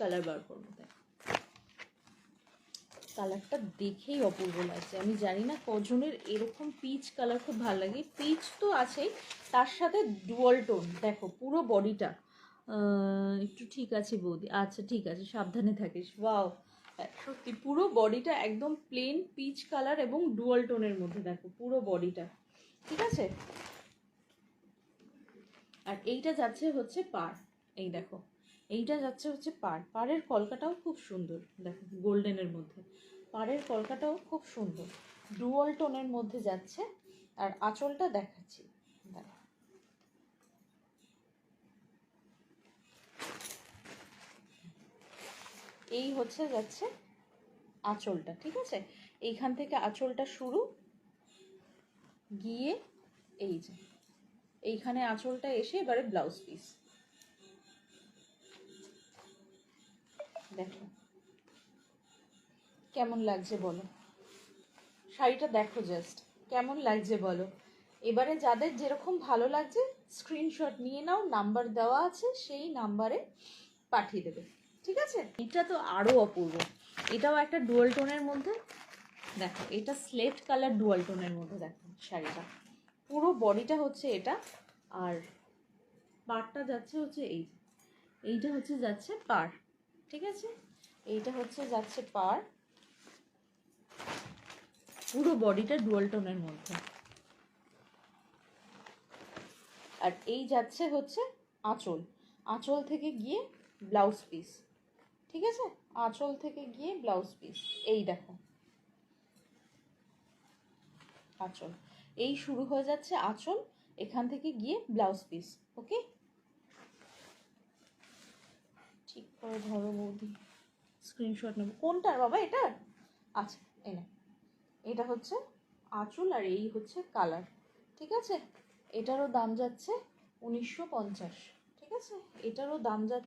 Colour বার করবো। কালারটা দেখেই অপূর্ব লাগছে। আমি জানি না কজনের এরকম পিচ কালার খুব ভালো লাগে। পিচ তো আছেই, তার সাথে ডুয়াল টোন। দেখো পুরো বডিটা একটু ঠিক আছে বৌদি, আচ্ছা ঠিক আছে, সাবধানে থাকিস। ওয়াও, সত্যি পুরো বডিটা একদম প্লেন পিচ কালার এবং ডুয়াল টোনের মধ্যে। দেখো পুরো বডিটা, ঠিক আছে। আর এইটা যাচ্ছে হচ্ছে পার, এই দেখো এইটা যাচ্ছে হচ্ছে পার। পাড়ের কলকাটাও খুব সুন্দর, দেখো গোল্ডেনের মধ্যে পাড়ের কলকাটাও খুব সুন্দর, ডুয়াল টোনের মধ্যে যাচ্ছে। আর আঁচলটা দেখাচ্ছি, দেখো এই হচ্ছে যাচ্ছে আঁচলটা, ঠিক আছে। এইখান থেকে আঁচলটা শুরু, গিয়ে এই যে এইখানে আঁচলটা এসে এবারে ব্লাউজ পিস। দেখো কেমন লাগছে বলো, শাড়িটা দেখো জাস্ট কেমন লাগছে বলো। এবারে যাদের যেরকম ভালো লাগছে স্ক্রিনশট নিয়ে নাও, নাম্বার দেওয়া আছে, সেই নাম্বারে পাঠিয়ে দেবে, ঠিক আছে। এটা তো আরও অপূর্ব, এটাও একটা ডুয়াল টোনের মধ্যে। দেখো এটা স্লেট কালার ডুয়াল টোনের মধ্যে, দেখো শাড়িটা পুরো বডিটা হচ্ছে এটা। আর পাড়টা যাচ্ছে হচ্ছে এইটা হচ্ছে যাচ্ছে পাড়, ঠিক আছে। এইটা হচ্ছে যাচ্ছে পাড়, পুরো বডিটা ডুয়াল টোনের মধ্যে। আর এই যাচ্ছে হচ্ছে আঁচল, আঁচল থেকে গিয়ে ব্লাউজ পিস, ঠিক আছে। আঁচল থেকে গিয়ে ব্লাউজ পিস, এই দেখো আঁচল, এই শুরু হয়ে যাচ্ছে আঁচল, এখান থেকে গিয়ে ব্লাউজ পিস। ওকে, ঠিক করে ধরো বৌদি, স্ক্রিনশট নেব। কোনটার বাবা, এটার? আচ্ছা এই না, এটা হচ্ছে আঁচল আর এই হচ্ছে কালার, ঠিক আছে। এটারও দাম যাচ্ছে 1950, ঠিক আছে। এটারও দাম যাচ্ছে